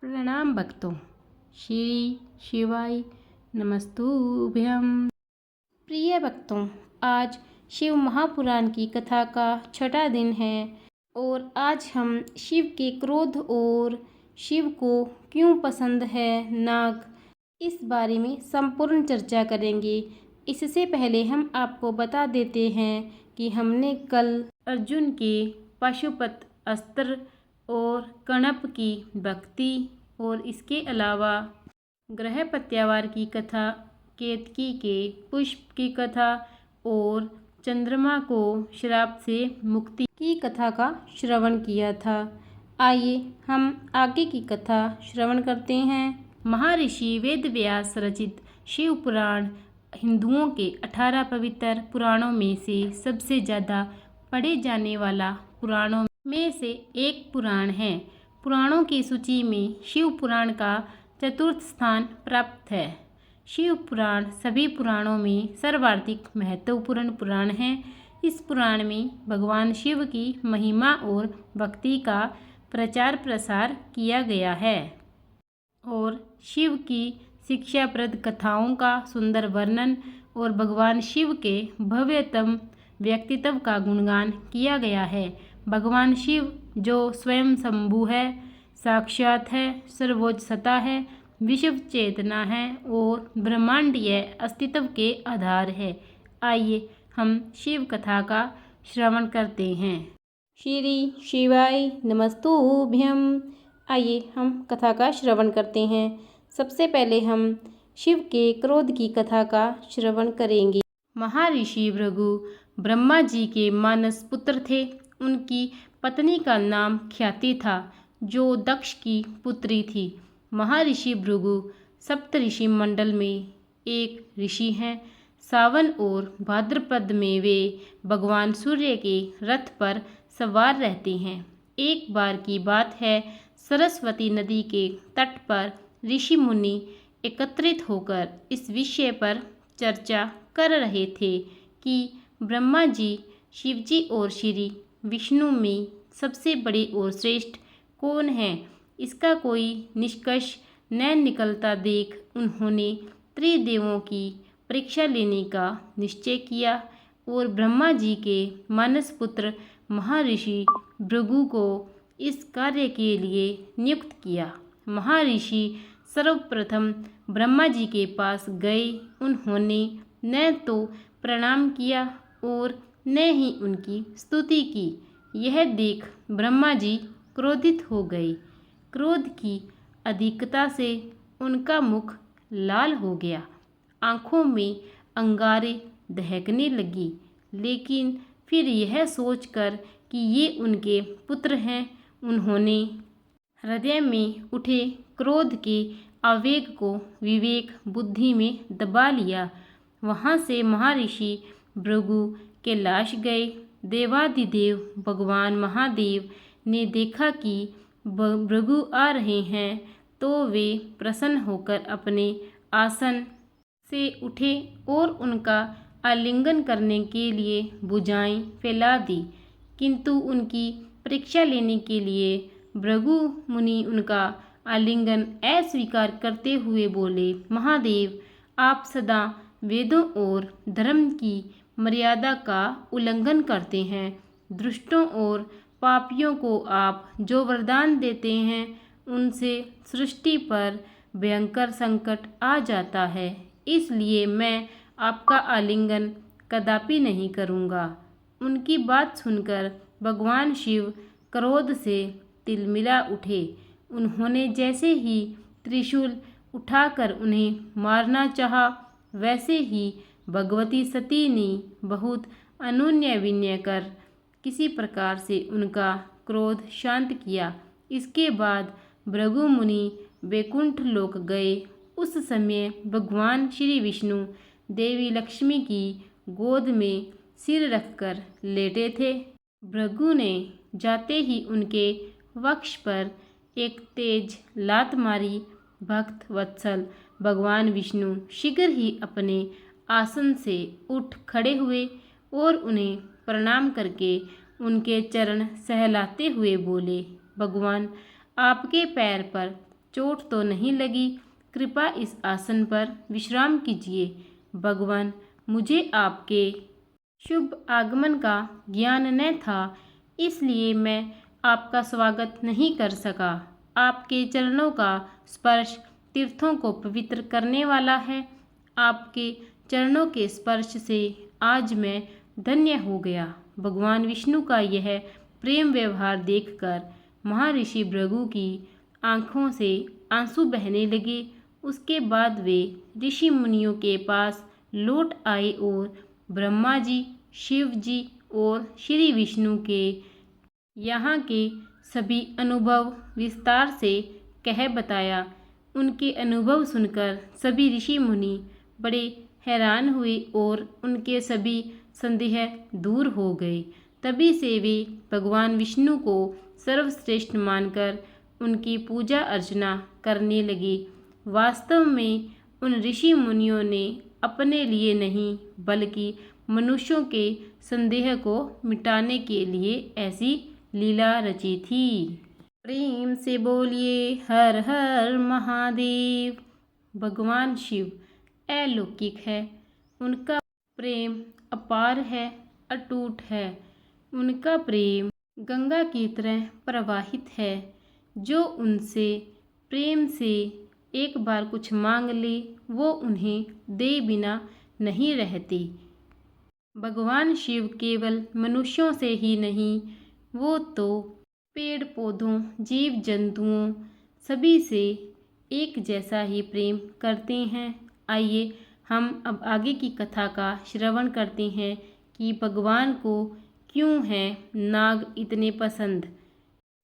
प्रणाम भक्तों। श्री शिवाय नमस्तुभ्यं। प्रिय भक्तों, आज शिव महापुराण की कथा का छठा दिन है और आज हम शिव के क्रोध और शिव को क्यों पसंद है नाग, इस बारे में संपूर्ण चर्चा करेंगे। इससे पहले हम आपको बता देते हैं कि हमने कल अर्जुन के पाशुपत अस्त्र और कणप की भक्ति और इसके अलावा ग्रह प्रत्यावार की कथा, केतकी के पुष्प की कथा और चंद्रमा को श्राप से मुक्ति की कथा का श्रवण किया था। आइए हम आगे की कथा श्रवण करते हैं। महर्षि वेदव्यास रचित शिव पुराण हिंदुओं के 18 पवित्र पुराणों में से सबसे ज़्यादा पढ़े जाने वाला पुराणों में से एक पुराण है। पुराणों की सूची में शिव पुराण का चतुर्थ स्थान प्राप्त है। शिव पुराण सभी पुराणों में सर्वाधिक महत्वपूर्ण पुराण है। इस पुराण में भगवान शिव की महिमा और भक्ति का प्रचार प्रसार किया गया है और शिव की शिक्षाप्रद कथाओं का सुंदर वर्णन और भगवान शिव के भव्यतम व्यक्तित्व का गुणगान किया गया है। भगवान शिव जो स्वयं शंभु है, साक्षात है, सर्वोच्च सत्ता है, विश्व चेतना है और ब्रह्मांडीय अस्तित्व के आधार है। आइए हम शिव कथा का श्रवण करते हैं। श्री शिवाय नमस्तुभ्यं। आइए हम कथा का श्रवण करते हैं। सबसे पहले हम शिव के क्रोध की कथा का श्रवण करेंगे। महर्षि भृगु ब्रह्मा जी के मानस पुत्र थे। उनकी पत्नी का नाम ख्याति था, जो दक्ष की पुत्री थी। महर्षि भृगु सप्तऋषि मंडल में एक ऋषि हैं। सावन और भाद्रपद में वे भगवान सूर्य के रथ पर सवार रहते हैं। एक बार की बात है, सरस्वती नदी के तट पर ऋषि मुनि एकत्रित होकर इस विषय पर चर्चा कर रहे थे कि ब्रह्मा जी, शिव जी और श्री विष्णु में सबसे बड़े और श्रेष्ठ कौन है। इसका कोई निष्कर्ष न निकलता देख उन्होंने त्रिदेवों की परीक्षा लेने का निश्चय किया और ब्रह्मा जी के मानस पुत्र महर्षि भृगु को इस कार्य के लिए नियुक्त किया। महर्षि सर्वप्रथम ब्रह्मा जी के पास गए। उन्होंने न तो प्रणाम किया और न ही उनकी स्तुति की। यह देख ब्रह्मा जी क्रोधित हो गए। क्रोध की अधिकता से उनका मुख लाल हो गया, आंखों में अंगारे दहकने लगी। लेकिन फिर यह सोचकर कि ये उनके पुत्र हैं, उन्होंने हृदय में उठे क्रोध के आवेग को विवेक बुद्धि में दबा लिया। वहाँ से महर्षि भृगु कैलाश गए। देवादिदेव भगवान महादेव ने देखा कि भृगु आ रहे हैं, तो वे प्रसन्न होकर अपने आसन से उठे और उनका आलिंगन करने के लिए भुजाएं फैला दी। किंतु उनकी परीक्षा लेने के लिए भृगु मुनि उनका आलिंगन अस्वीकार करते हुए बोले, महादेव, आप सदा वेदों और धर्म की मर्यादा का उल्लंघन करते हैं। दुष्टों और पापियों को आप जो वरदान देते हैं, उनसे सृष्टि पर भयंकर संकट आ जाता है। इसलिए मैं आपका आलिंगन कदापि नहीं करूँगा। उनकी बात सुनकर भगवान शिव क्रोध से तिलमिला उठे। उन्होंने जैसे ही त्रिशूल उठाकर उन्हें मारना चाहा, वैसे ही भगवती सती ने बहुत अनुनय विनय कर किसी प्रकार से उनका क्रोध शांत किया। इसके बाद भृगु मुनि वैकुंठ लोक गए। उस समय भगवान श्री विष्णु देवी लक्ष्मी की गोद में सिर रखकर लेटे थे। भृगु ने जाते ही उनके वक्ष पर एक तेज लात मारी। भक्त वत्सल भगवान विष्णु शीघ्र ही अपने आसन से उठ खड़े हुए और उन्हें प्रणाम करके उनके चरण सहलाते हुए बोले, भगवान, आपके पैर पर चोट तो नहीं लगी? कृपया इस आसन पर विश्राम कीजिए। भगवान, मुझे आपके शुभ आगमन का ज्ञान न था, इसलिए मैं आपका स्वागत नहीं कर सका। आपके चरणों का स्पर्श तीर्थों को पवित्र करने वाला है। आपके चरणों के स्पर्श से आज मैं धन्य हो गया। भगवान विष्णु का यह प्रेम व्यवहार देखकर महर्षि भृगु की आंखों से आंसू बहने लगे। उसके बाद वे ऋषि मुनियों के पास लौट आए और ब्रह्मा जी, शिव जी और श्री विष्णु के यहाँ के सभी अनुभव विस्तार से कह बताया। उनके अनुभव सुनकर सभी ऋषि मुनि बड़े हैरान हुए और उनके सभी संदेह दूर हो गए। तभी से वे भगवान विष्णु को सर्वश्रेष्ठ मानकर उनकी पूजा अर्चना करने लगे। वास्तव में उन ऋषि मुनियों ने अपने लिए नहीं बल्कि मनुष्यों के संदेह को मिटाने के लिए ऐसी लीला रची थी। प्रेम से बोलिए हर हर महादेव। भगवान शिव अलौकिक है। उनका प्रेम अपार है, अटूट है। उनका प्रेम गंगा की तरह प्रवाहित है। जो उनसे प्रेम से एक बार कुछ मांग ले, वो उन्हें दे बिना नहीं रहते। भगवान शिव केवल मनुष्यों से ही नहीं, वो तो पेड़ पौधों, जीव जंतुओं सभी से एक जैसा ही प्रेम करते हैं। आइए हम अब आगे की कथा का श्रवण करते हैं कि भगवान को क्यों हैं नाग इतने पसंद।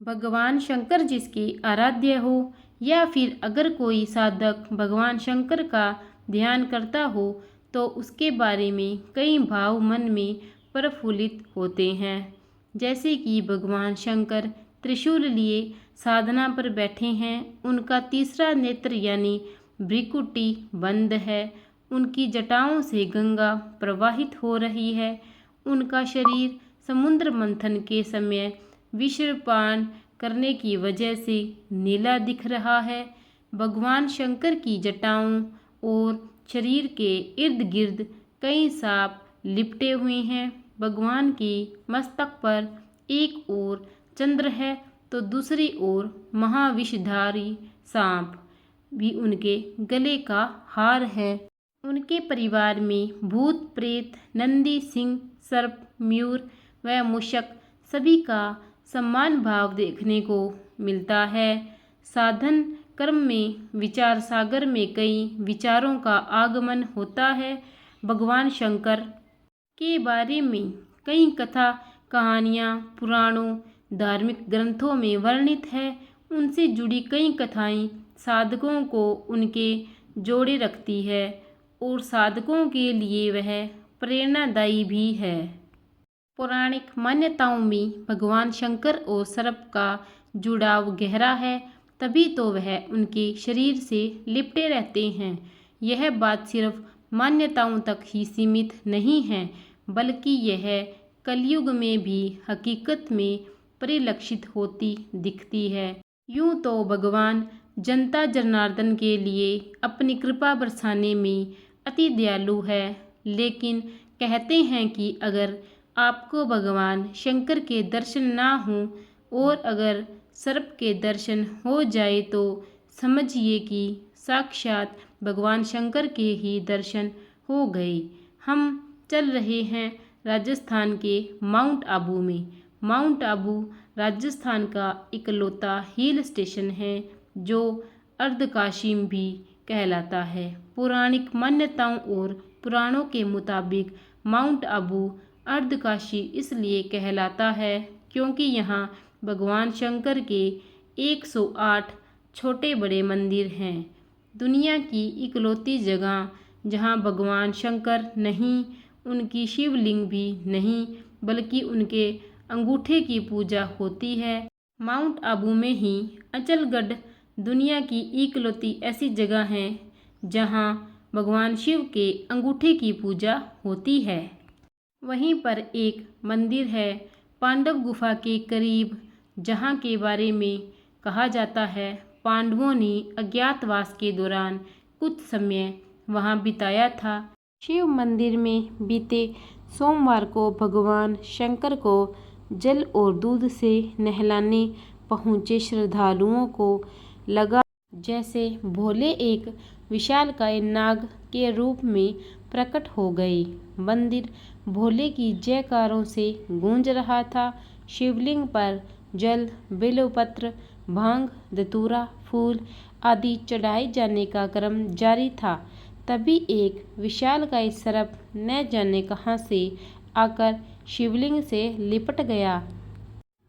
भगवान शंकर जिसके आराध्य हो या फिर अगर कोई साधक भगवान शंकर का ध्यान करता हो तो उसके बारे में कई भाव मन में प्रफुल्लित होते हैं। जैसे कि भगवान शंकर त्रिशूल लिए साधना पर बैठे हैं। उनका तीसरा नेत्र यानी भ्रिकुटी बंद है। उनकी जटाओं से गंगा प्रवाहित हो रही है। उनका शरीर समुद्र मंथन के समय विषपान करने की वजह से नीला दिख रहा है। भगवान शंकर की जटाओं और शरीर के इर्द गिर्द कई सांप लिपटे हुए हैं। भगवान के मस्तक पर एक ओर चंद्र है तो दूसरी ओर महाविषधारी सांप भी उनके गले का हार है। उनके परिवार में भूत प्रेत, नंदी, सिंह, सर्प, मयूर व मूषक सभी का सम्मान भाव देखने को मिलता है। साधन कर्म में विचार सागर में कई विचारों का आगमन होता है। भगवान शंकर के बारे में कई कथा कहानियाँ पुराणों धार्मिक ग्रंथों में वर्णित है। उनसे जुड़ी कई कथाएं साधकों को उनके जोड़े रखती है और साधकों के लिए वह प्रेरणादायी भी है। पौराणिक मान्यताओं में भगवान शंकर और सर्प का जुड़ाव गहरा है, तभी तो वह उनके शरीर से लिपटे रहते हैं। यह बात सिर्फ मान्यताओं तक ही सीमित नहीं है, बल्कि यह कलयुग में भी हकीकत में परिलक्षित होती दिखती है। यूं तो भगवान जनता जनार्दन के लिए अपनी कृपा बरसाने में अति दयालु है, लेकिन कहते हैं कि अगर आपको भगवान शंकर के दर्शन ना हों और अगर सर्प के दर्शन हो जाए तो समझिए कि साक्षात भगवान शंकर के ही दर्शन हो गए। हम चल रहे हैं राजस्थान के माउंट आबू में। माउंट आबू राजस्थान का इकलौता हिल स्टेशन है जो अर्धकाशीम भी कहलाता है। पौराणिक मान्यताओं और पुराणों के मुताबिक माउंट आबू अर्धकाशी इसलिए कहलाता है क्योंकि यहाँ भगवान शंकर के 108 छोटे बड़े मंदिर हैं। दुनिया की इकलौती जगह जहाँ भगवान शंकर नहीं, उनकी शिवलिंग भी नहीं, बल्कि उनके अंगूठे की पूजा होती है। माउंट आबू में ही अचलगढ़ दुनिया की इकलौती ऐसी जगह है जहाँ भगवान शिव के अंगूठे की पूजा होती है। वहीं पर एक मंदिर है पांडव गुफा के करीब, जहाँ के बारे में कहा जाता है पांडवों ने अज्ञातवास के दौरान कुछ समय वहां बिताया था। शिव मंदिर में बीते सोमवार को भगवान शंकर को जल और दूध से नहलाने पहुंचे श्रद्धालुओं को लगा जैसे भोले एक विशालकाय नाग के रूप में प्रकट हो गए। मंदिर भोले की जयकारों से गूंज रहा था। शिवलिंग पर जल, बेलपत्र, भांग, धतूरा, फूल आदि चढ़ाए जाने का क्रम जारी था। तभी एक विशालकाय सर्प न जाने कहां से आकर शिवलिंग से लिपट गया।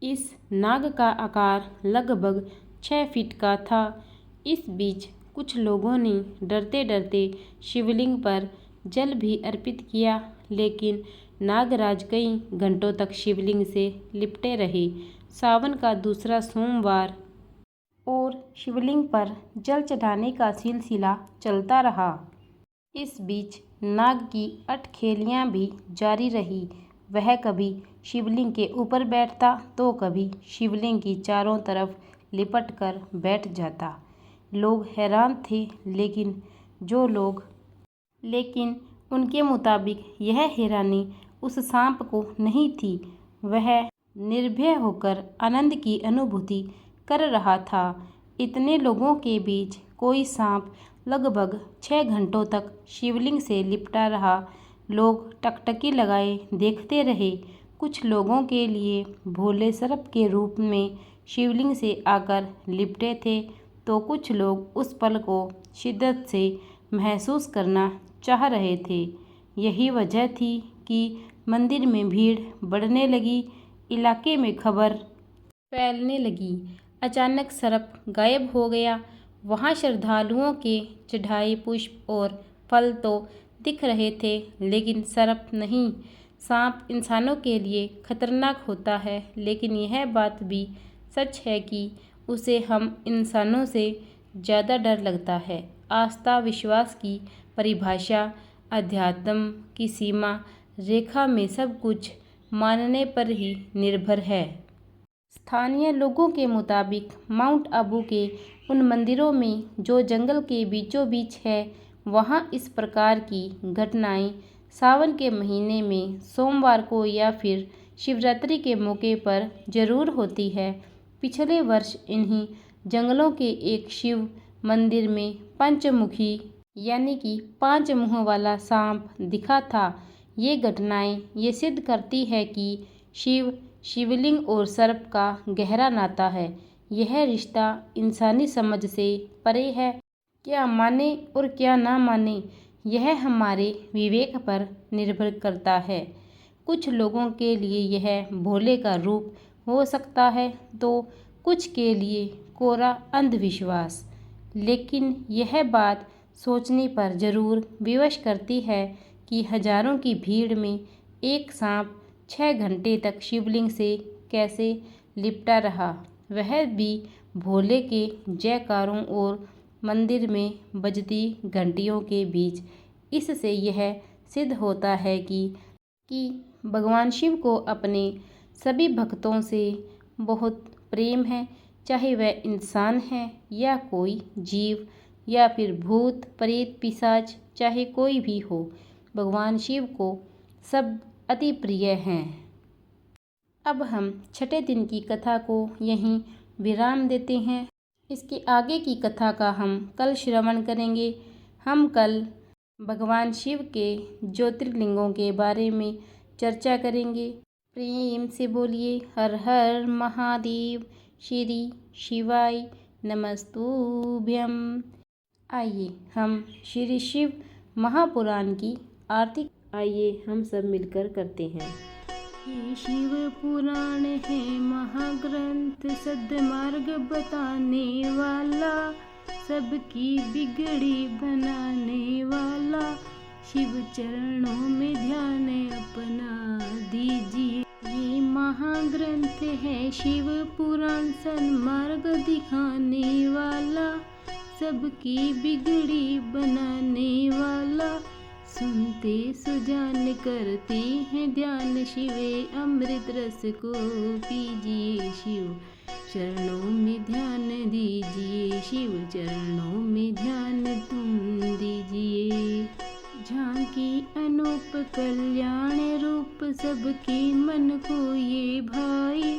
इस नाग का आकार लगभग 6 फीट का था। इस बीच कुछ लोगों ने डरते डरते शिवलिंग पर जल भी अर्पित किया, लेकिन नागराज कई घंटों तक शिवलिंग से लिपटे रहे। सावन का दूसरा सोमवार और शिवलिंग पर जल चढ़ाने का सिलसिला चलता रहा। इस बीच नाग की अटखेलियां भी जारी रही। वह कभी शिवलिंग के ऊपर बैठता तो कभी शिवलिंग की चारों तरफ लिपट कर बैठ जाता। लोग हैरान थे, लेकिन उनके मुताबिक यह हैरानी उस सांप को नहीं थी। वह निर्भय होकर आनंद की अनुभूति कर रहा था। इतने लोगों के बीच कोई सांप लगभग 6 घंटों तक शिवलिंग से लिपटा रहा। लोग टकटकी लगाए देखते रहे। कुछ लोगों के लिए भोले सर्प के रूप में शिवलिंग से आकर लिपटे थे, तो कुछ लोग उस पल को शिद्दत से महसूस करना चाह रहे थे। यही वजह थी कि मंदिर में भीड़ बढ़ने लगी। इलाके में खबर फैलने लगी। अचानक सर्प गायब हो गया। वहां श्रद्धालुओं के चढ़ाए पुष्प और फल तो दिख रहे थे, लेकिन सर्प नहीं। सांप इंसानों के लिए खतरनाक होता है, लेकिन यह बात भी सच है कि उसे हम इंसानों से ज़्यादा डर लगता है। आस्था विश्वास की परिभाषा अध्यात्म की सीमा रेखा में सब कुछ मानने पर ही निर्भर है। स्थानीय लोगों के मुताबिक माउंट आबू के उन मंदिरों में जो जंगल के बीचों बीच है, वहां इस प्रकार की घटनाएं सावन के महीने में सोमवार को या फिर शिवरात्रि के मौके पर जरूर होती है। पिछले वर्ष इन्हीं जंगलों के एक शिव मंदिर में पंचमुखी यानी कि 5 मुंह वाला सांप दिखा था। ये घटनाएं ये सिद्ध करती है कि शिवलिंग और सर्प का गहरा नाता है। यह रिश्ता इंसानी समझ से परे है। क्या माने और क्या ना माने, यह हमारे विवेक पर निर्भर करता है। कुछ लोगों के लिए यह भोले का रूप हो सकता है, तो कुछ के लिए कोरा अंधविश्वास। लेकिन यह बात सोचने पर जरूर विवश करती है कि हजारों की भीड़ में एक सांप 6 घंटे तक शिवलिंग से कैसे लिपटा रहा, वह भी भोले के जयकारों और मंदिर में बजती घंटियों के बीच। इससे यह सिद्ध होता है कि भगवान शिव को अपने सभी भक्तों से बहुत प्रेम है, चाहे वह इंसान है या कोई जीव या फिर भूत प्रेत पिशाच, चाहे कोई भी हो, भगवान शिव को सब अति प्रिय हैं। अब हम छठे दिन की कथा को यहीं विराम देते हैं। इसके आगे की कथा का हम कल श्रवण करेंगे। हम कल भगवान शिव के ज्योतिर्लिंगों के बारे में चर्चा करेंगे। प्रेम से बोलिए हर हर महादेव। श्री शिवाय नमस्तुभ्यम। आइए हम श्री शिव महापुराण की आरती हम सब मिलकर करते हैं। ये शिव पुराण है महाग्रंथ, सद्मार्ग बताने वाला, सबकी बिगड़ी बनाने वाला। शिव चरणों में ध्यान अपना दीजिए। ये महाग्रंथ है शिव पुराण, सन्मार्ग दिखाने वाला, सबकी बिगड़ी बनाने वाला। सुनते सुजान करते हैं ध्यान, शिवे अमृत रस को पीजिए। शिव चरणों में ध्यान दीजिए, शिव चरणों में ध्यान तुम दीजिए। झांकी अनूप कल्याण रूप सबके मन को ये भाई,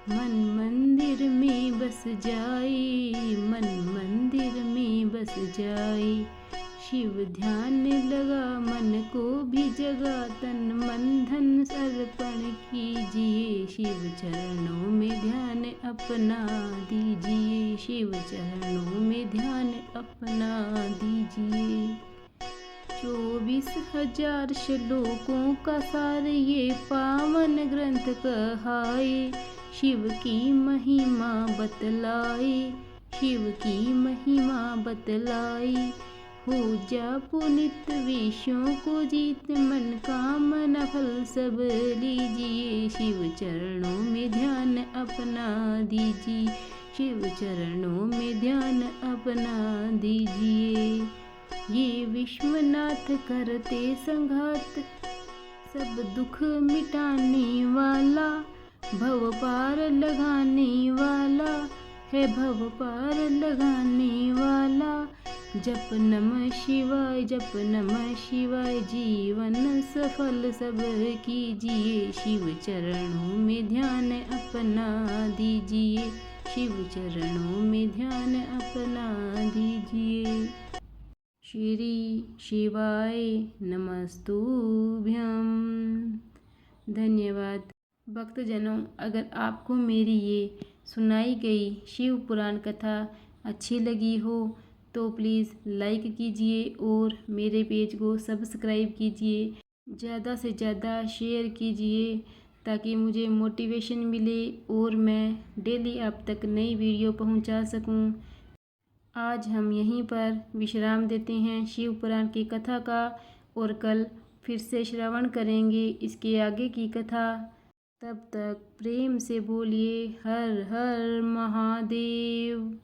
मन मंदिर में बस जाए, मन मंदिर में बस जाए। शिव ध्यान लगा मन को भी जगा, तन मन धन अर्पण कीजिए, शिव चरणों में ध्यान अपना दीजिए, शिव चरणों में ध्यान अपना दीजिए। 24,000 श्लोकों का सार ये पावन ग्रंथ कहाए, शिव की महिमा बतलाए, शिव की महिमा बतलाई। हो जा पुनित विषयों को जीत, मन कामना फल सब लीजिए, शिव चरणों में ध्यान अपना दीजिए, शिव चरणों में ध्यान अपना दीजिए। ये विश्वनाथ करते संघात, सब दुख मिटाने वाला, भव पार लगाने वाला है, भव पार लगाने वाला। जप नमः शिवाय, जप नमः शिवाय, जीवन सफल सब कीजिए, शिव चरणों में ध्यान अपना दीजिए, शिव चरणों में ध्यान अपना दीजिए। श्री शिवाय नमस्तुभ्यं। धन्यवाद। भक्तजनों, अगर आपको मेरी ये सुनाई गई शिव पुराण कथा अच्छी लगी हो तो प्लीज़ लाइक कीजिए और मेरे पेज को सब्सक्राइब कीजिए, ज़्यादा से ज़्यादा शेयर कीजिए ताकि मुझे मोटिवेशन मिले और मैं डेली आप तक नई वीडियो पहुंचा सकूं। आज हम यहीं पर विश्राम देते हैं शिव पुराण की कथा का, और कल फिर से श्रवण करेंगे इसके आगे की कथा। तब तक प्रेम से बोलिए हर हर महादेव।